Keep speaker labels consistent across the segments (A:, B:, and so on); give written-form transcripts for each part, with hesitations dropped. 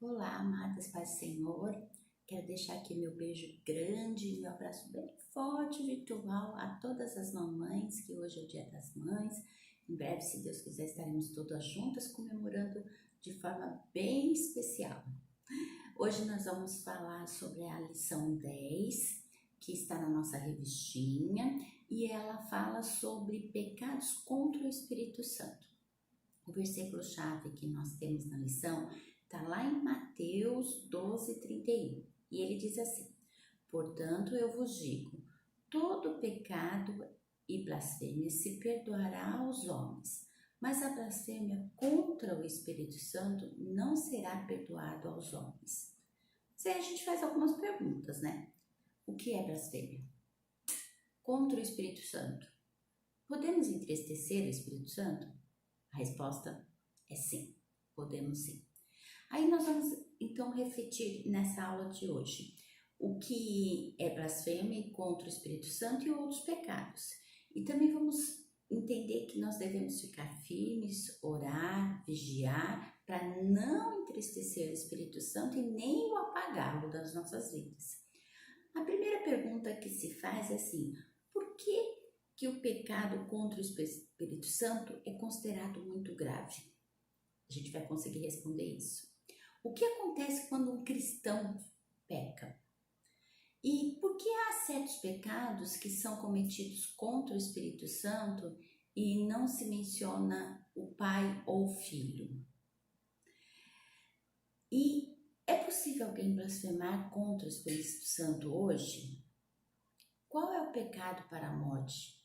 A: Olá, amadas Paz do Senhor. Quero deixar aqui meu beijo grande, meu abraço bem forte, virtual a todas as mamães, que hoje é o Dia das Mães. Em breve, se Deus quiser, estaremos todas juntas comemorando de forma bem especial. Hoje nós vamos falar sobre a lição 10, que está na nossa revistinha, e ela fala sobre pecados contra o Espírito Santo. O versículo-chave que nós temos na lição está lá em Mateus 12:31, e ele diz assim: portanto, eu vos digo, todo pecado e blasfêmia se perdoará aos homens, mas a blasfêmia contra o Espírito Santo não será perdoado aos homens. Aí a gente faz algumas perguntas, né? O que é blasfêmia? Contra o Espírito Santo. Podemos entristecer o Espírito Santo? A resposta é sim, podemos sim. Aí nós vamos então refletir nessa aula de hoje o que é blasfêmia contra o Espírito Santo e outros pecados. E também vamos entender que nós devemos ficar firmes, orar, vigiar, para não entristecer o Espírito Santo e nem o apagá-lo das nossas vidas. A primeira pergunta que se faz é assim: por que o pecado contra o Espírito Santo é considerado muito grave? A gente vai conseguir responder isso. O que acontece quando um cristão peca? E por que há certos pecados que são cometidos contra o Espírito Santo e não se menciona o pai ou o filho? E é possível alguém blasfemar contra o Espírito Santo hoje? Qual é o pecado para a morte?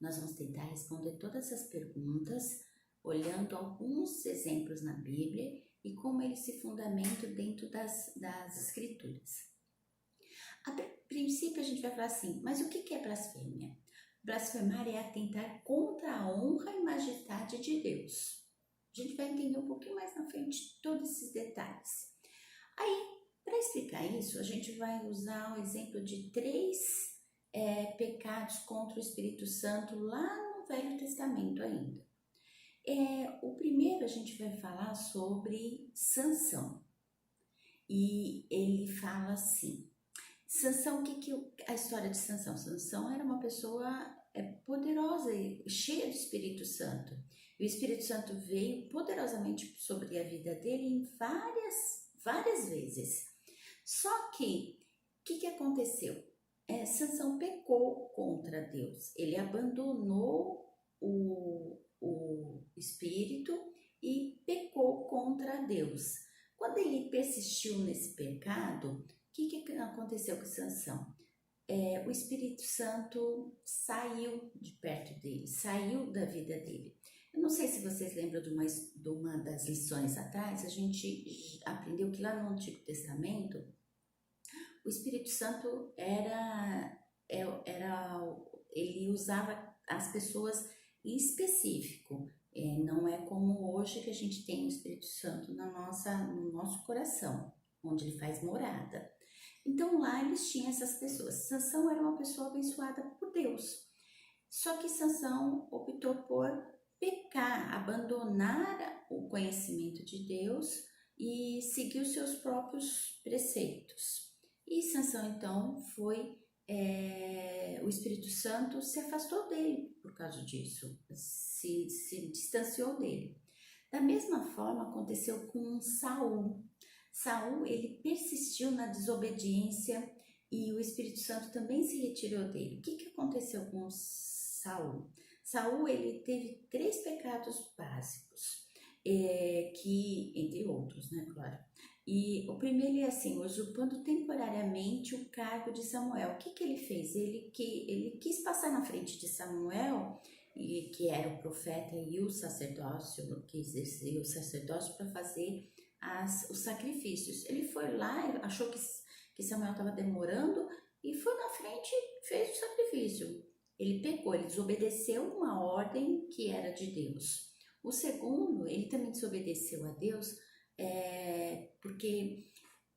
A: Nós vamos tentar responder todas essas perguntas olhando alguns exemplos na Bíblia e como eles se fundamentam dentro das escrituras. A princípio a gente vai falar assim, mas o que é blasfêmia? Blasfemar é atentar contra a honra e majestade de Deus. A gente vai entender um pouquinho mais na frente todos esses detalhes. Aí, para explicar isso, a gente vai usar o exemplo de três pecados contra o Espírito Santo lá no Velho Testamento ainda. O primeiro a gente vai falar sobre Sansão. E ele fala assim, Sansão, a história de Sansão? Sansão era uma pessoa poderosa e cheia do Espírito Santo. E o Espírito Santo veio poderosamente sobre a vida dele em várias vezes. Só que, o que aconteceu? Sansão pecou contra Deus. Ele abandonou o Espírito e pecou contra Deus. Quando ele persistiu nesse pecado, o que aconteceu com Sansão? O Espírito Santo saiu de perto dele, saiu da vida dele. Eu não sei se vocês lembram de uma das lições atrás, a gente aprendeu que lá no Antigo Testamento, o Espírito Santo ele usava as pessoas em específico. Não é como hoje que a gente tem o Espírito Santo no nosso coração, onde ele faz morada. Então lá eles tinham essas pessoas. Sansão era uma pessoa abençoada por Deus. Só que Sansão optou por pecar, abandonar o conhecimento de Deus e seguir os seus próprios preceitos. E Sansão então o Espírito Santo se afastou dele por causa disso, se distanciou dele. Da mesma forma aconteceu com Saul. Saul, ele persistiu na desobediência e o Espírito Santo também se retirou dele. O que aconteceu com Saul? Saul, ele teve 3 pecados básicos, entre outros, né, claro. E o primeiro é assim, usurpando temporariamente o cargo de Samuel. O que ele fez? Ele quis passar na frente de Samuel, que era o profeta e o sacerdócio, que exercia o sacerdócio para fazer os sacrifícios. Ele foi lá, achou que Samuel estava demorando e foi na frente e fez o sacrifício. Ele pecou, ele desobedeceu uma ordem que era de Deus. O segundo, ele também desobedeceu a Deus, porque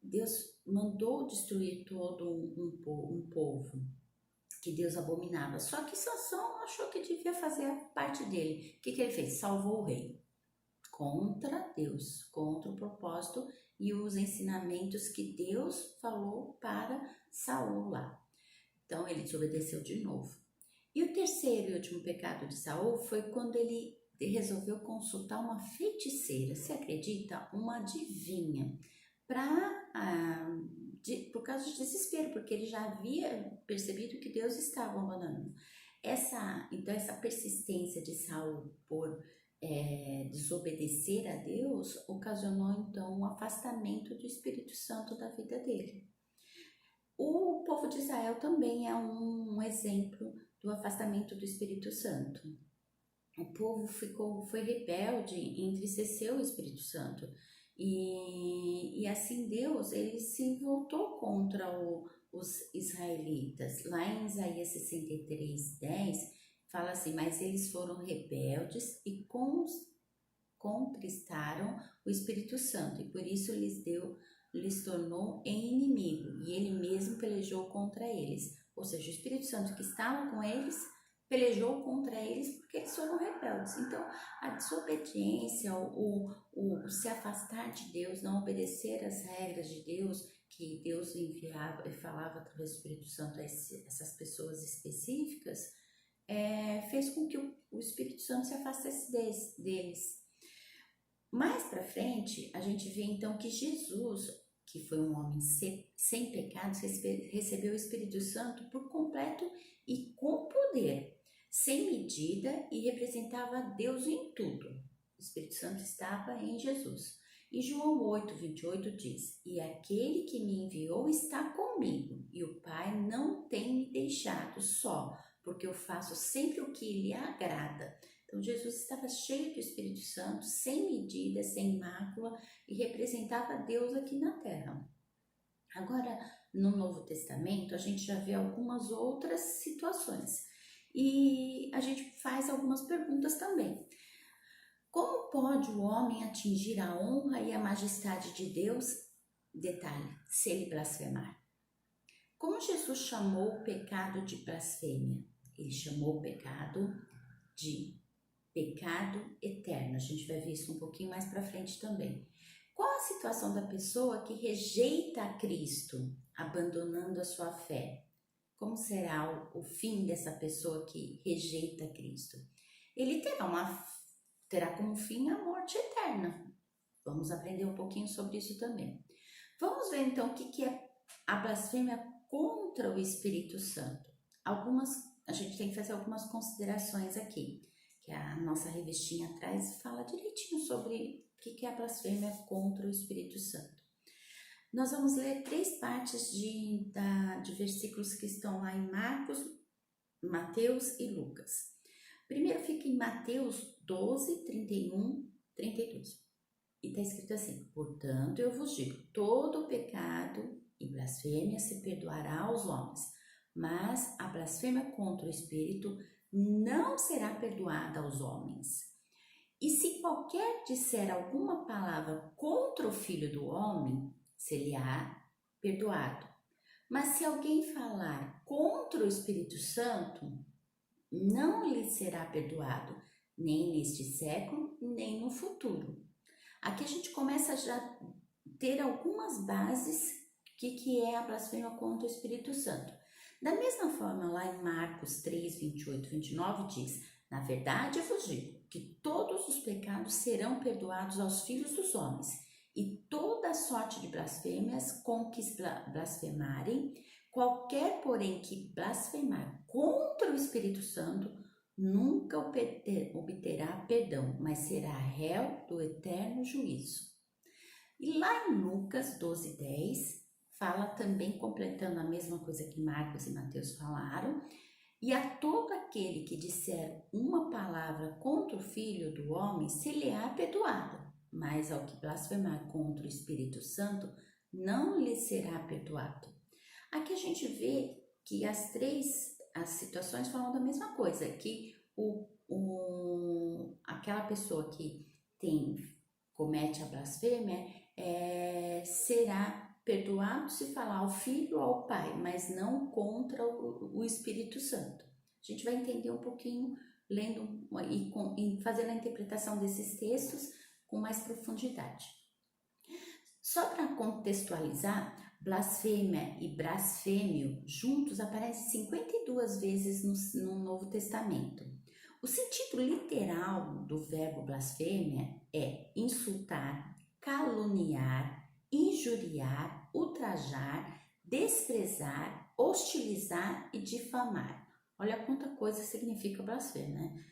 A: Deus mandou destruir todo um povo que Deus abominava. Só que Sansão achou que devia fazer a parte dele. O que ele fez? Salvou o rei. contra Deus, contra o propósito e os ensinamentos que Deus falou para Saul lá. Então ele desobedeceu de novo. E o terceiro e último pecado de Saul foi quando ele resolveu consultar uma feiticeira, você acredita? Uma adivinha, por causa de desespero, porque ele já havia percebido que Deus estava abandonando. Então essa persistência de Saul por desobedecer a Deus ocasionou então o afastamento do Espírito Santo da vida dele. O povo de Israel também é um exemplo do afastamento do Espírito Santo. O povo foi rebelde e entristeceu o Espírito Santo. E assim Deus ele se voltou contra os israelitas. Lá em Isaías 63:10 fala assim: mas eles foram rebeldes e contristaram o Espírito Santo, e por isso lhes tornou em inimigo, e ele mesmo pelejou contra eles. Ou seja, o Espírito Santo que estava com eles pelejou contra eles porque eles foram rebeldes. Então, a desobediência, o se afastar de Deus, não obedecer às regras de Deus, que Deus enviava e falava através do Espírito Santo a essas pessoas específicas, fez com que o Espírito Santo se afastasse deles. Mais para frente, a gente vê então que Jesus, que foi um homem sem pecados, recebeu o Espírito Santo por completo e com poder, sem medida, e representava Deus em tudo. O Espírito Santo estava em Jesus. E João 8:28 diz: e aquele que me enviou está comigo, e o Pai não tem me deixado só, porque eu faço sempre o que lhe agrada. Então Jesus estava cheio do Espírito Santo, sem medida, sem mácula, e representava Deus aqui na terra. Agora, no Novo Testamento, a gente já vê algumas outras situações. E a gente faz algumas perguntas também. Como pode o homem atingir a honra e a majestade de Deus? Detalhe, se ele blasfemar. Como Jesus chamou o pecado de blasfêmia? Ele chamou o pecado de pecado eterno. A gente vai ver isso um pouquinho mais para frente também. Qual a situação da pessoa que rejeita a Cristo, abandonando a sua fé? Como será o fim dessa pessoa que rejeita Cristo? Ele terá como fim a morte eterna. Vamos aprender um pouquinho sobre isso também. Vamos ver então o que é a blasfêmia contra o Espírito Santo. A gente tem que fazer algumas considerações aqui, que a nossa revistinha atrás fala direitinho sobre o que é a blasfêmia contra o Espírito Santo. Nós vamos ler 3 partes de versículos que estão lá em Marcos, Mateus e Lucas. Primeiro fica em Mateus 12, 31, 32. E está escrito assim: portanto, eu vos digo, todo pecado e blasfêmia se perdoará aos homens, mas a blasfêmia contra o Espírito não será perdoada aos homens. E se qualquer disser alguma palavra contra o Filho do Homem, se-lhe-á perdoado. Mas se alguém falar contra o Espírito Santo, não lhe será perdoado, nem neste século, nem no futuro. Aqui a gente começa a já ter algumas bases do que é a blasfêmia contra o Espírito Santo. Da mesma forma, lá em Marcos 3, 28 e 29 diz: na verdade eu vos digo que todos os pecados serão perdoados aos filhos dos homens, e toda sorte de blasfêmias com que blasfemarem, qualquer, porém, que blasfemar contra o Espírito Santo, nunca obterá perdão, mas será réu do eterno juízo. E lá em Lucas 12:10, fala também, completando a mesma coisa que Marcos e Mateus falaram: e a todo aquele que disser uma palavra contra o Filho do Homem, se-lhe-á perdoado, mas ao que blasfemar contra o Espírito Santo, não lhe será perdoado. Aqui a gente vê que as situações falam da mesma coisa, que aquela pessoa que comete a blasfêmia será perdoado se falar ao Filho ou ao Pai, mas não contra o Espírito Santo. A gente vai entender um pouquinho lendo e fazendo a interpretação desses textos com mais profundidade. Só para contextualizar, blasfêmia e blasfêmio juntos aparecem 52 vezes no Novo Testamento. O sentido literal do verbo blasfêmia é insultar, caluniar, injuriar, ultrajar, desprezar, hostilizar e difamar. Olha quanta coisa significa blasfêmia, né?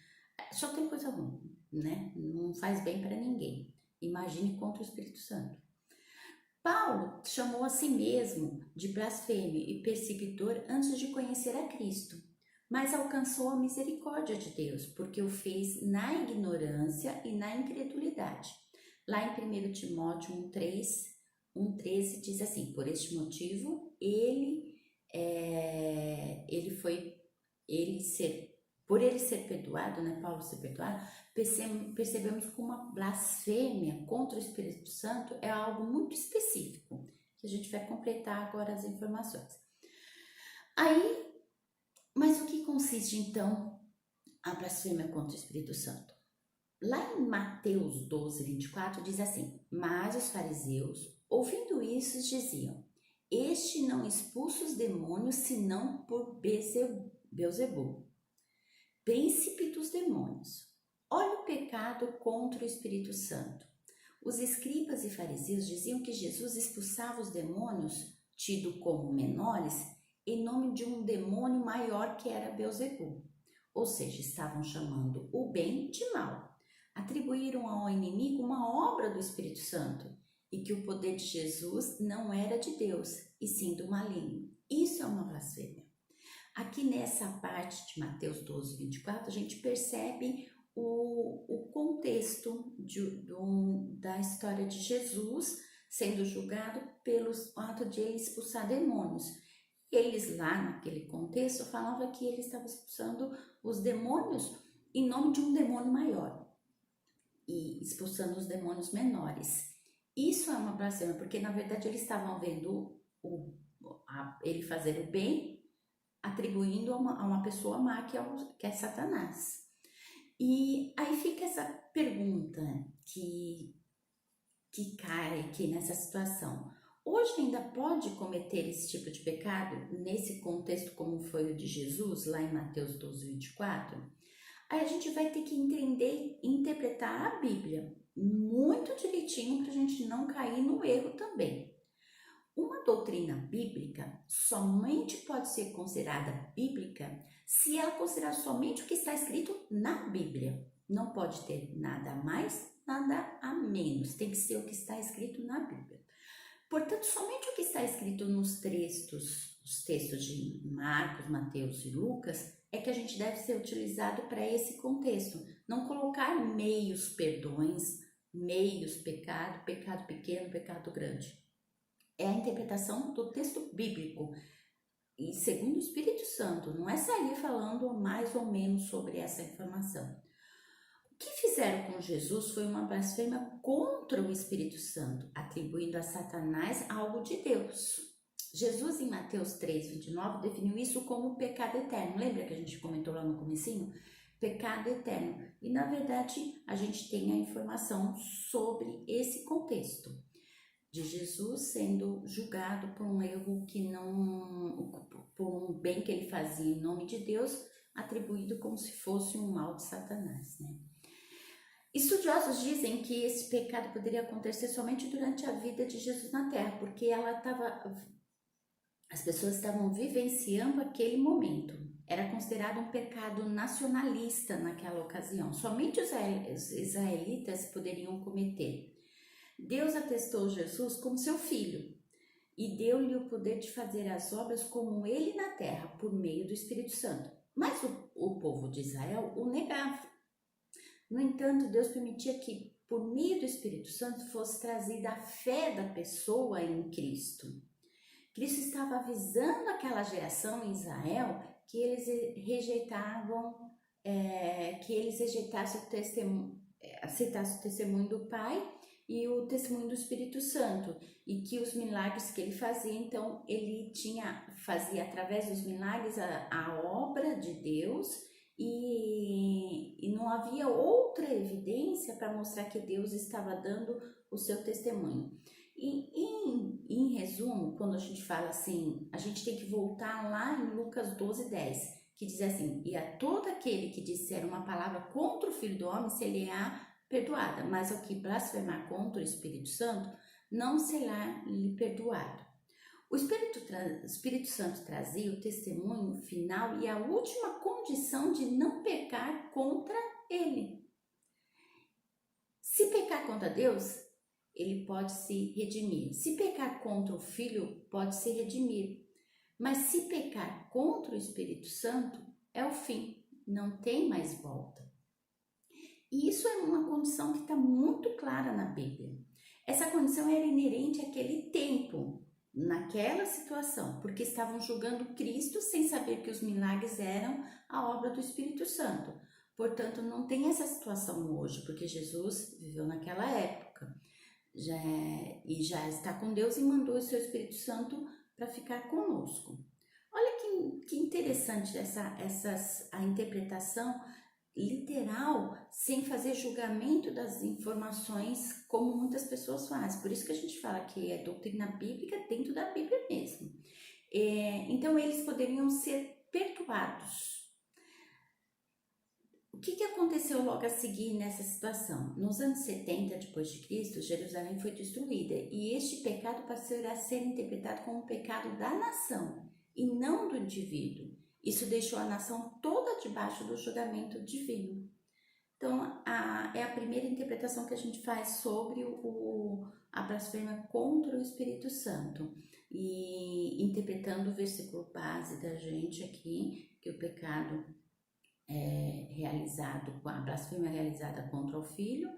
A: Só tem coisa ruim, né? Não faz bem para ninguém. Imagine contra o Espírito Santo. Paulo chamou a si mesmo de blasfêmio e perseguidor antes de conhecer a Cristo, mas alcançou a misericórdia de Deus, porque o fez na ignorância e na incredulidade. Lá em 1 Timóteo 1,13 diz assim: por este motivo, por ele ser perdoado, né, Paulo ser perdoado, percebemos que uma blasfêmia contra o Espírito Santo é algo muito específico, que a gente vai completar agora as informações. Mas o que consiste então a blasfêmia contra o Espírito Santo? Lá em Mateus 12:24 diz assim: mas os fariseus, ouvindo isso, diziam: este não expulsa os demônios senão por Beelzebul, príncipe dos demônios. Olha o pecado contra o Espírito Santo. Os escribas e fariseus diziam que Jesus expulsava os demônios, tido como menores, em nome de um demônio maior que era Beelzebul. Ou seja, estavam chamando o bem de mal. Atribuíram ao inimigo uma obra do Espírito Santo e que o poder de Jesus não era de Deus, e sim do maligno. Isso é uma blasfêmia. Aqui nessa parte de Mateus 12:24, a gente percebe o contexto da história de Jesus sendo julgado pelo ato de ele expulsar demônios. Eles lá naquele contexto falavam que ele estava expulsando os demônios em nome de um demônio maior e expulsando os demônios menores. Isso é uma blasfêmia, porque na verdade eles estavam vendo ele fazer o bem, atribuindo a uma pessoa má que é Satanás. E aí fica essa pergunta que cai aqui nessa situação. Hoje ainda pode cometer esse tipo de pecado nesse contexto como foi o de Jesus, lá em Mateus 12:24? Aí a gente vai ter que entender e interpretar a Bíblia muito direitinho para a gente não cair no erro também. Uma doutrina bíblica somente pode ser considerada bíblica se ela considerar somente o que está escrito na Bíblia. Não pode ter nada a mais, nada a menos. Tem que ser o que está escrito na Bíblia. Portanto, somente o que está escrito nos os textos de Marcos, Mateus e Lucas, é que a gente deve ser utilizado para esse contexto. Não colocar meios perdões, meios pecado, pecado pequeno, pecado grande. É a interpretação do texto bíblico. E segundo o Espírito Santo, não é sair falando mais ou menos sobre essa informação. O que fizeram com Jesus foi uma blasfêmia contra o Espírito Santo, atribuindo a Satanás algo de Deus. Jesus, em Mateus 3:29, definiu isso como pecado eterno. Lembra que a gente comentou lá no comecinho? Pecado eterno. E, na verdade, a gente tem a informação sobre esse contexto de Jesus sendo julgado por um erro por um bem que ele fazia em nome de Deus, atribuído como se fosse um mal de Satanás, né? Estudiosos dizem que esse pecado poderia acontecer somente durante a vida de Jesus na Terra, porque as pessoas estavam vivenciando aquele momento. Era considerado um pecado nacionalista naquela ocasião. Somente os israelitas poderiam cometer. Deus atestou Jesus como seu filho e deu-lhe o poder de fazer as obras como ele na terra, por meio do Espírito Santo. Mas o povo de Israel o negava. No entanto, Deus permitia que, por meio do Espírito Santo, fosse trazida a fé da pessoa em Cristo. Cristo estava avisando aquela geração em Israel que eles aceitassem o testemunho do Pai e o testemunho do Espírito Santo, e que os milagres que ele fazia, então ele fazia através dos milagres a obra de Deus, e não havia outra evidência para mostrar que Deus estava dando o seu testemunho. E em resumo, quando a gente fala assim, a gente tem que voltar lá em Lucas 12:10, que diz assim: e a todo aquele que disser uma palavra contra o Filho do Homem, será perdoada, mas ao que blasfemar contra o Espírito Santo, não será lhe perdoado. O Espírito Santo trazia o testemunho final e a última condição de não pecar contra ele. Se pecar contra Deus, ele pode se redimir. Se pecar contra o Filho, pode se redimir. Mas se pecar contra o Espírito Santo, é o fim, não tem mais volta. E isso é uma condição que está muito clara na Bíblia. Essa condição era inerente àquele tempo, naquela situação, porque estavam julgando Cristo sem saber que os milagres eram a obra do Espírito Santo. Portanto, não tem essa situação hoje, porque Jesus viveu naquela época e já está com Deus e mandou o seu Espírito Santo para ficar conosco. Olha que interessante a interpretação literal, sem fazer julgamento das informações, como muitas pessoas fazem. Por isso que a gente fala que é doutrina bíblica dentro da Bíblia mesmo. Então, eles poderiam ser perdoados. O que aconteceu logo a seguir nessa situação? Nos anos 70 depois de Cristo, Jerusalém foi destruída e este pecado passou a ser interpretado como um pecado da nação e não do indivíduo. Isso deixou a nação toda debaixo do julgamento divino. Então, é a primeira interpretação que a gente faz sobre a blasfêmia contra o Espírito Santo. E interpretando o versículo base da gente aqui, que o pecado realizado, a blasfêmia realizada contra o Filho,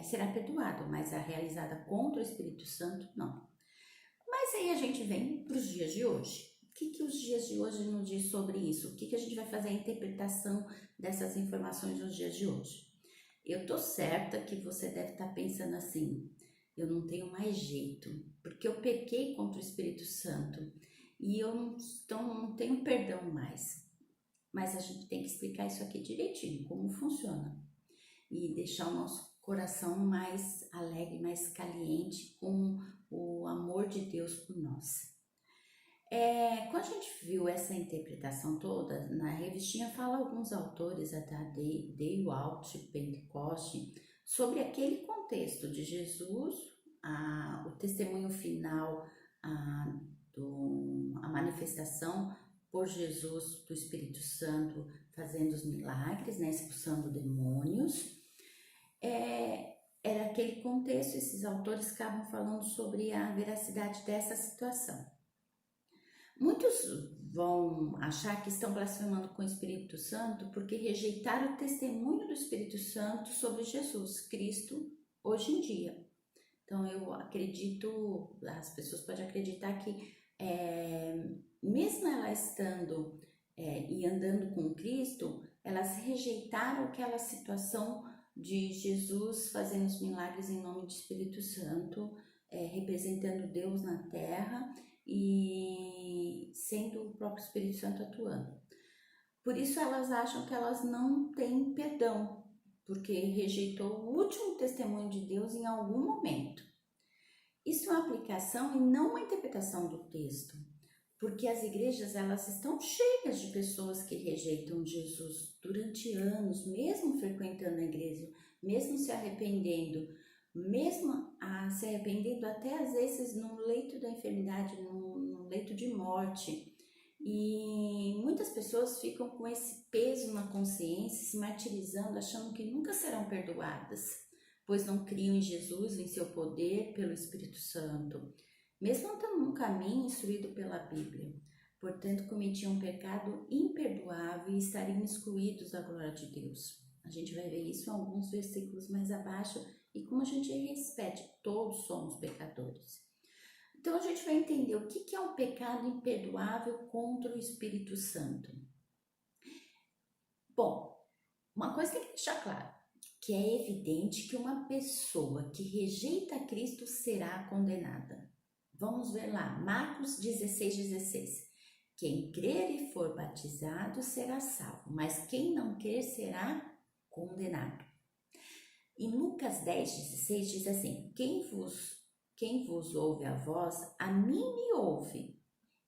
A: será perdoado, mas a realizada contra o Espírito Santo, não. Mas aí a gente vem para os dias de hoje. O que os dias de hoje nos diz sobre isso? O que a gente vai fazer a interpretação dessas informações nos dias de hoje? Eu tô certa que você deve estar pensando assim: eu não tenho mais jeito, porque eu pequei contra o Espírito Santo e eu não tenho perdão mais. Mas a gente tem que explicar isso aqui direitinho, como funciona, e deixar o nosso coração mais alegre, mais caliente com o amor de Deus por nós. Quando a gente viu essa interpretação toda, na revistinha fala alguns autores, até Dale Alt, Pentecoste, sobre aquele contexto de Jesus, o testemunho final, a manifestação por Jesus do Espírito Santo fazendo os milagres, né, expulsando demônios. Era aquele contexto, esses autores ficavam falando sobre a veracidade dessa situação. Muitos vão achar que estão blasfemando com o Espírito Santo porque rejeitaram o testemunho do Espírito Santo sobre Jesus Cristo hoje em dia. Então eu acredito, as pessoas podem acreditar que mesmo elas estando e andando com Cristo, elas rejeitaram aquela situação de Jesus fazendo os milagres em nome do Espírito Santo, representando Deus na terra e sendo o próprio Espírito Santo atuando. Por isso elas acham que elas não têm perdão, porque rejeitou o último testemunho de Deus em algum momento. Isso é uma aplicação e não uma interpretação do texto, porque as igrejas elas estão cheias de pessoas que rejeitam Jesus durante anos, mesmo frequentando a igreja, mesmo se arrependendo, mesmo se arrependendo até às vezes no leito da enfermidade, no leito de morte. E muitas pessoas ficam com esse peso na consciência, se martirizando, achando que nunca serão perdoadas, pois não criam em Jesus, em seu poder pelo Espírito Santo, mesmo estando num caminho instruído pela Bíblia. Portanto, cometiam um pecado imperdoável e estariam excluídos da glória de Deus. A gente vai ver isso em alguns versículos mais abaixo, e como a gente repete, todos somos pecadores. Então a gente vai entender o que é um pecado imperdoável contra o Espírito Santo. Bom, uma coisa tem que deixar claro, que é evidente que uma pessoa que rejeita Cristo será condenada. Vamos ver lá, Marcos 16:16. Quem crer e for batizado será salvo, mas quem não crer será condenado. Em Lucas 10:16 diz assim: quem vos ouve a vós, a mim me ouve,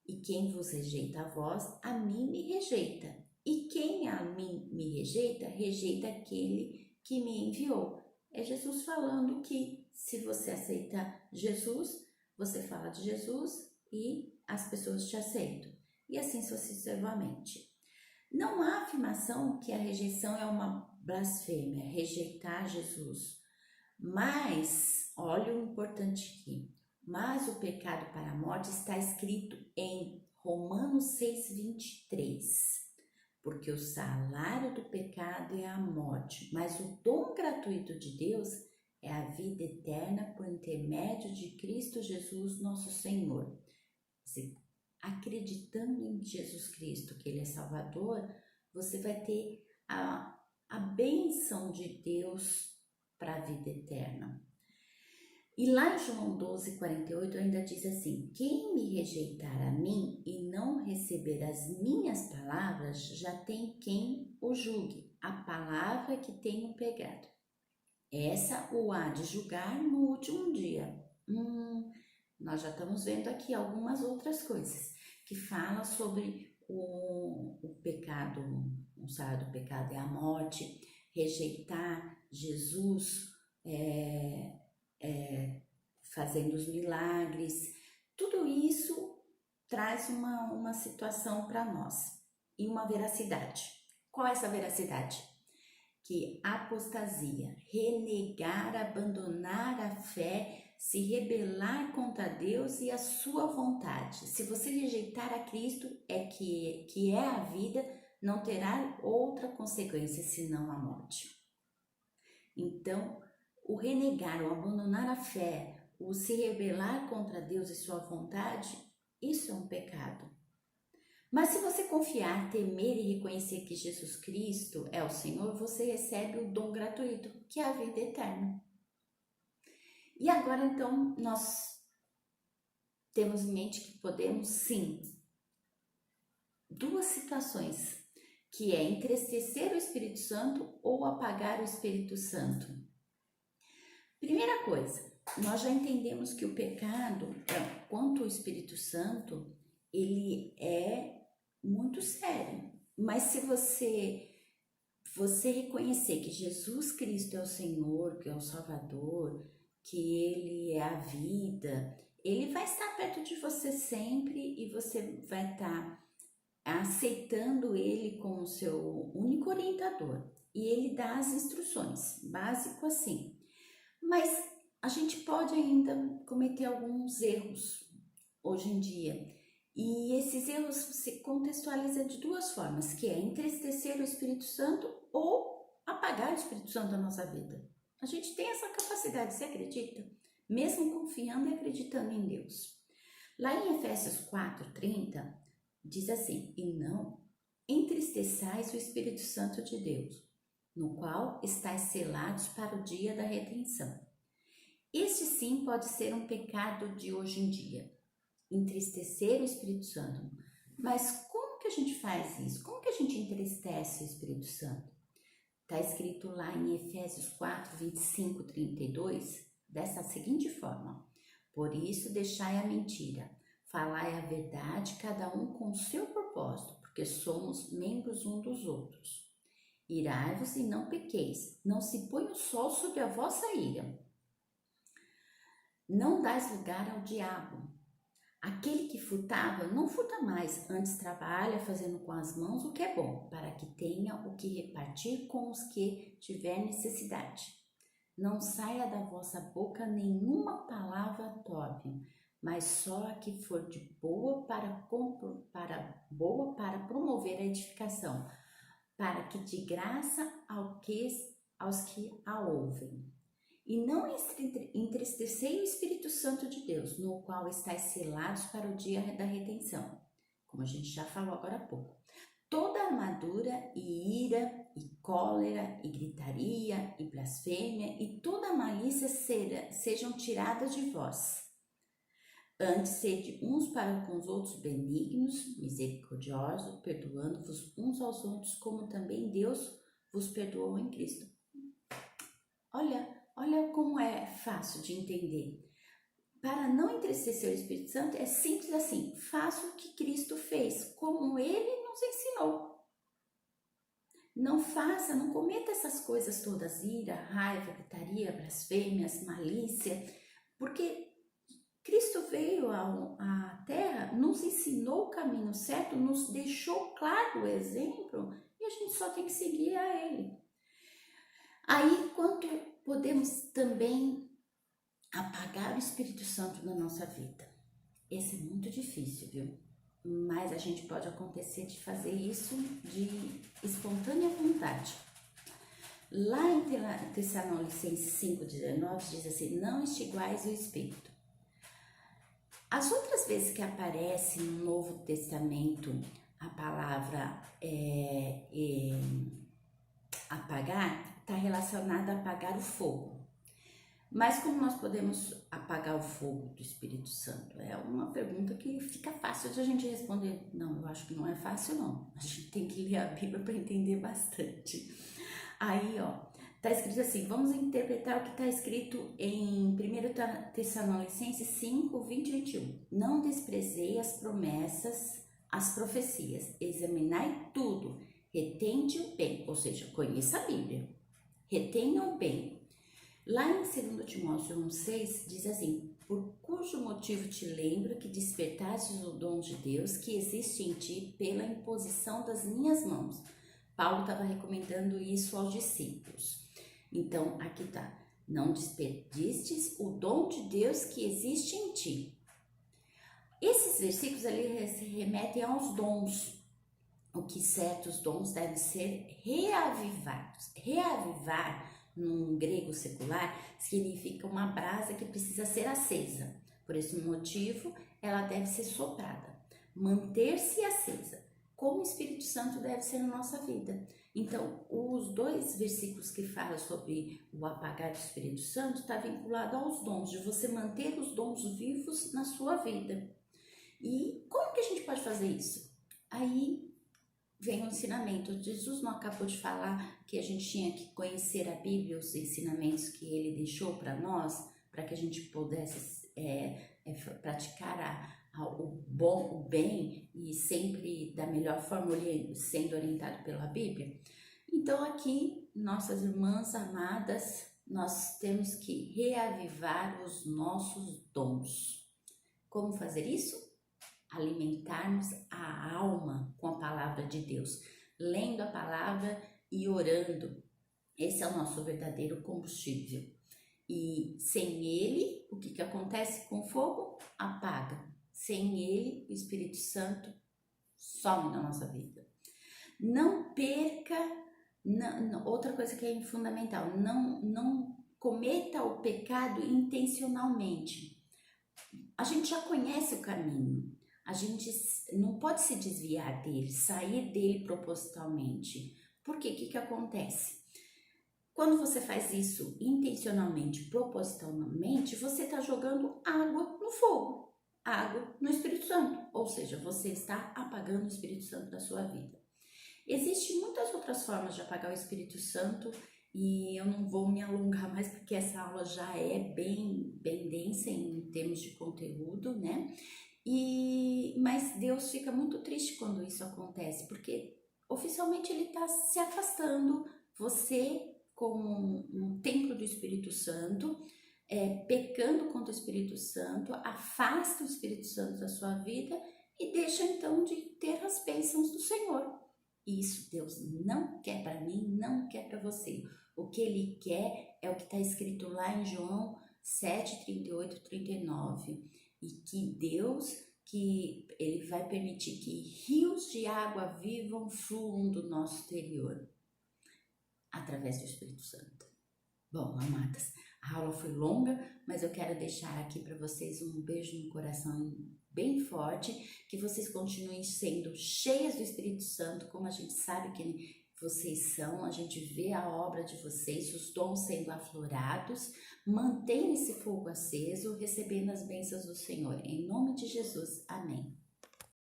A: e quem vos rejeita a vós, a mim me rejeita. E quem a mim me rejeita, rejeita aquele que me enviou. É Jesus falando que se você aceita Jesus, você fala de Jesus e as pessoas te aceitam. E assim sucessivamente. Não há afirmação que a rejeição é uma blasfêmia, rejeitar Jesus. Mas, olha o importante aqui, mas o pecado para a morte está escrito em Romanos 6:23. Porque o salário do pecado é a morte, mas o dom gratuito de Deus é a vida eterna por intermédio de Cristo Jesus, nosso Senhor. Acreditando em Jesus Cristo, que Ele é Salvador, você vai ter a bênção de Deus para a vida eterna. E lá em João 12:48 ainda diz assim: quem me rejeitar a mim e não receber as minhas palavras, já tem quem o julgue, a palavra que tenho pregado. Essa o há de julgar no último dia. Nós já estamos vendo aqui algumas outras coisas que falam sobre o pecado, o salário do pecado é a morte, rejeitar Jesus, fazendo os milagres. Tudo isso traz uma situação para nós e uma veracidade. Qual é essa veracidade? Que apostasia, renegar, abandonar a fé, se rebelar contra Deus e a sua vontade. Se você rejeitar a Cristo, que é a vida, não terá outra consequência senão a morte. Então, o renegar, o abandonar a fé, o se rebelar contra Deus e sua vontade, isso é um pecado. Mas se você confiar, temer e reconhecer que Jesus Cristo é o Senhor, você recebe o dom gratuito, que é a vida eterna. E agora, então, nós temos em mente que podemos, sim, duas situações, que é entristecer o Espírito Santo ou apagar o Espírito Santo. Primeira coisa, nós já entendemos que o pecado, quanto ao Espírito Santo, ele é muito sério. Mas se você reconhecer que Jesus Cristo é o Senhor, que é o Salvador, que Ele é a vida, Ele vai estar perto de você sempre e você vai estar aceitando Ele como seu único orientador. E Ele dá as instruções, básico assim. Mas a gente pode ainda cometer alguns erros hoje em dia. E esses erros se contextualizam de duas formas, que é entristecer o Espírito Santo ou apagar o Espírito Santo da nossa vida. A gente tem essa capacidade, você acredita? Mesmo confiando e acreditando em Deus. Lá em Efésios 4:30, diz assim: e não entristeçais o Espírito Santo de Deus, no qual estáis selados para o dia da redenção. Este sim pode ser um pecado de hoje em dia, entristecer o Espírito Santo. Mas como que a gente faz isso? Como que a gente entristece o Espírito Santo? Está escrito lá em Efésios 4:25-32, dessa seguinte forma: por isso deixai a mentira, falai a verdade, cada um com o seu propósito, porque somos membros uns dos outros. Irai-vos e não pequeis, não se põe o sol sobre a vossa ira. Não dais lugar ao diabo. Aquele que furtava, não furta mais, antes trabalha fazendo com as mãos o que é bom, para que tenha o que repartir com os que tiver necessidade. Não saia da vossa boca nenhuma palavra torpe, mas só a que for de boa para promover a edificação, para que de graça aos que a ouvem. E não entristecei o Espírito Santo de Deus, no qual estáis selados para o dia da redenção, como a gente já falou agora há pouco. Toda amargura e ira, e cólera, e gritaria, e blasfêmia, e toda malícia sejam tiradas de vós. Antes, sede uns para com os outros benignos, misericordiosos, perdoando-vos uns aos outros, como também Deus vos perdoou em Cristo. Olha como é fácil de entender. Para não entristecer o Espírito Santo, é simples assim: faça o que Cristo fez, como Ele nos ensinou. Não faça, não cometa essas coisas todas, ira, raiva, gritaria, blasfêmias, malícia, porque Cristo veio à Terra, nos ensinou o caminho certo, nos deixou claro o exemplo e a gente só tem que seguir a Ele. Aí, quanto podemos também apagar o Espírito Santo na nossa vida? Esse é muito difícil, viu? Mas a gente pode acontecer de fazer isso de espontânea vontade. Lá em Tessalonicenses 5,19 diz assim: não extinguais o Espírito. As outras vezes que aparece no Novo Testamento a palavra apagar, está relacionada a apagar o fogo. Mas como nós podemos apagar o fogo do Espírito Santo? É uma pergunta que fica fácil de a gente responder. Não, eu acho que não é fácil não. A gente tem que ler a Bíblia para entender bastante. Aí, tá escrito assim, vamos interpretar o que está escrito em 1 Tessalonicenses 5, 20 e 21. Não desprezei as promessas, as profecias, examinai tudo, retende o bem, ou seja, conheça a Bíblia, retenha o bem. Lá em 2 Timóteo 1,6 diz assim: por cujo motivo te lembro que despertastes o dom de Deus que existe em ti pela imposição das minhas mãos. Paulo estava recomendando isso aos discípulos. Então, aqui tá: não desperdistes o dom de Deus que existe em ti. Esses versículos ali se remetem aos dons, o que certos dons devem ser reavivados. Reavivar, num grego secular, significa uma brasa que precisa ser acesa. Por esse motivo, ela deve ser soprada. Manter-se acesa, como o Espírito Santo deve ser na nossa vida. Então, os dois versículos que falam sobre o apagar do Espírito Santo está vinculado aos dons, de você manter os dons vivos na sua vida. E como que a gente pode fazer isso? Aí vem o ensinamento. Jesus não acabou de falar que a gente tinha que conhecer a Bíblia, os ensinamentos que ele deixou para nós, para que a gente pudesse praticar o bom, o bem e sempre da melhor forma, sendo orientado pela Bíblia. Então aqui, nossas irmãs amadas, nós temos que reavivar os nossos dons. Como fazer isso? Alimentarmos a alma com a palavra de Deus, lendo a palavra e orando. Esse é o nosso verdadeiro combustível. E sem ele, o que acontece com o fogo? Apaga. Sem ele, o Espírito Santo some na nossa vida. Não perca, outra coisa que é fundamental, não cometa o pecado intencionalmente. A gente já conhece o caminho. A gente não pode se desviar dele, sair dele propositalmente. Por quê? O que acontece? Quando você faz isso intencionalmente, propositalmente, você está jogando água no fogo, água no Espírito Santo. Ou seja, você está apagando o Espírito Santo da sua vida. Existem muitas outras formas de apagar o Espírito Santo e eu não vou me alongar mais porque essa aula já é bem densa em termos de conteúdo, né? Mas Deus fica muito triste quando isso acontece, porque oficialmente ele está se afastando, você como um templo do Espírito Santo, pecando contra o Espírito Santo, afasta o Espírito Santo da sua vida e deixa então de ter as bênçãos do Senhor. Isso Deus não quer para mim, não quer para você. O que ele quer é o que está escrito lá em João 7, 38, 39. E que Deus, que ele vai permitir que rios de água vivam fluam do nosso interior, através do Espírito Santo. Bom, amadas, a aula foi longa, mas eu quero deixar aqui para vocês um beijo no coração bem forte, que vocês continuem sendo cheias do Espírito Santo, como a gente sabe que ele vocês são, a gente vê a obra de vocês, os dons sendo aflorados. Mantenha esse fogo aceso, recebendo as bênçãos do Senhor. Em nome de Jesus, amém.